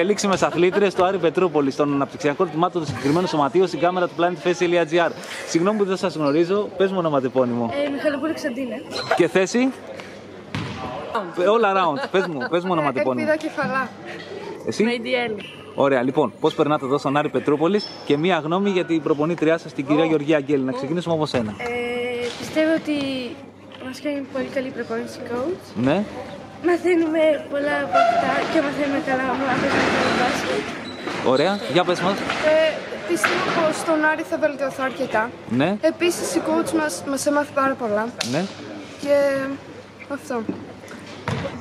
εξελίξιμες αθλήτριες του Άρη Πετρούπολης, των αναπτυξιακών τμήματων του συγκεκριμένου σωματείου στην κάμερα του planetface.gr. Συγγνώμη που δεν σας γνωρίζω, πες μου ονοματεπώνυμο. Μιχαλοπούλη Ξαντίνε. Και θέση? All around. Πες μου ονοματεπώνυμο. Ελπίδα Κεφαλά. Εσύ? Μεϊντιέλη. Ωραία, λοιπόν, πώς περνάτε εδώ στον Άρη Πετρούπολης και μία γνώμη για την προπονήτριά σας, την κυρία Γεωργία Αγγέλη. Να ξεκινήσουμε από σένα. Πιστεύω ότι μας κάνει πολύ καλή προπόνηση coach. Ναι. Μαθαίνουμε πολλά από αυτά και μαθαίνουμε καλά από το μπάσκετ. Ωραία, για πες μας. Πιστεύω πως στον Άρη θα βελτιωθώ αρκετά. Ναι. Επίσης η coach μας έμαθε πάρα πολλά. Ναι. Και αυτό.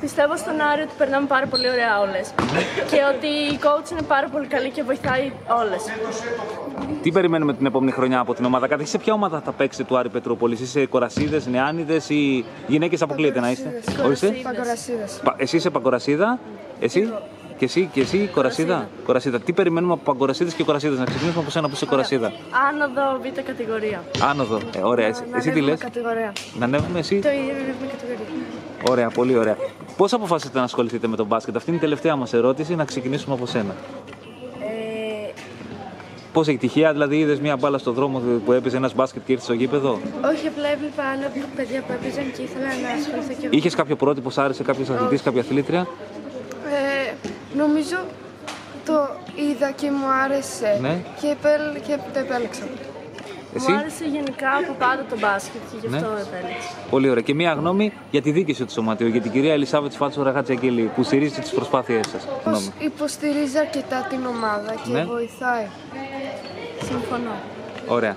Πιστεύω στον Άρη ότι περνάμε πάρα πολύ ωραία όλες. Και ότι η coach είναι πάρα πολύ καλή και βοηθάει όλες. Τι περιμένουμε την επόμενη χρονιά από την ομάδα? Καταρχήν, σε ποια ομάδα θα παίξετε του Άρη Πετρούπολης? Είσαι Κορασίδες, Νεάνιδες ή γυναίκες αποκλείεται να είστε? Παγκορασίδες. Εσύ είσαι Παγκορασίδα, εσύ και εσύ Κορασίδα. Κορασίδα. Τι περιμένουμε από Παγκορασίδες και Κορασίδες? Να ξεκινήσουμε από σένα που είσαι Κορασίδα. Άνοδο Β' κατηγορία. Άνοδο. Ωραία. Εσύ τι λες? Κατηγορία. Να ανέβουμε εσύ. Το ίδιο είναι κατηγορία. Ωραία, πολύ ωραία. Πώς αποφασίσετε να ασχοληθείτε με τον μπάσκετ? Αυτή είναι η τελευταία μας ερώτηση. Να ξεκινήσουμε από σένα. Πώς έχει τυχαία, δηλαδή είδες μια μπάλα στο δρόμο που έπαιζε ένας μπάσκετ και ήρθε στο γήπεδο? Όχι, απλά έβλεπα άλλα παιδιά που έπαιζαν και ήθελα να ασχοληθώ και εγώ. Είχες κάποιο πρότυπο, σ' άρεσε κάποιος αθλητής, κάποια αθλήτρια? Νομίζω το είδα και μου άρεσε. Ναι. Και το επέλεξα. Εσύ? Μου άρεσε γενικά από πάντα το μπάσκετ και γι' αυτό επέλεξα. Πολύ ωραία. Και μία γνώμη για τη δίκηση του σωματείου, για την κυρία Ελισάβετ Φάτσο Ραγάτζη-Αγγελή, που στηρίζει τις προσπάθειές σας. Υποστηρίζει αρκετά την ομάδα και βοηθάει. Συμφωνώ. Ωραία.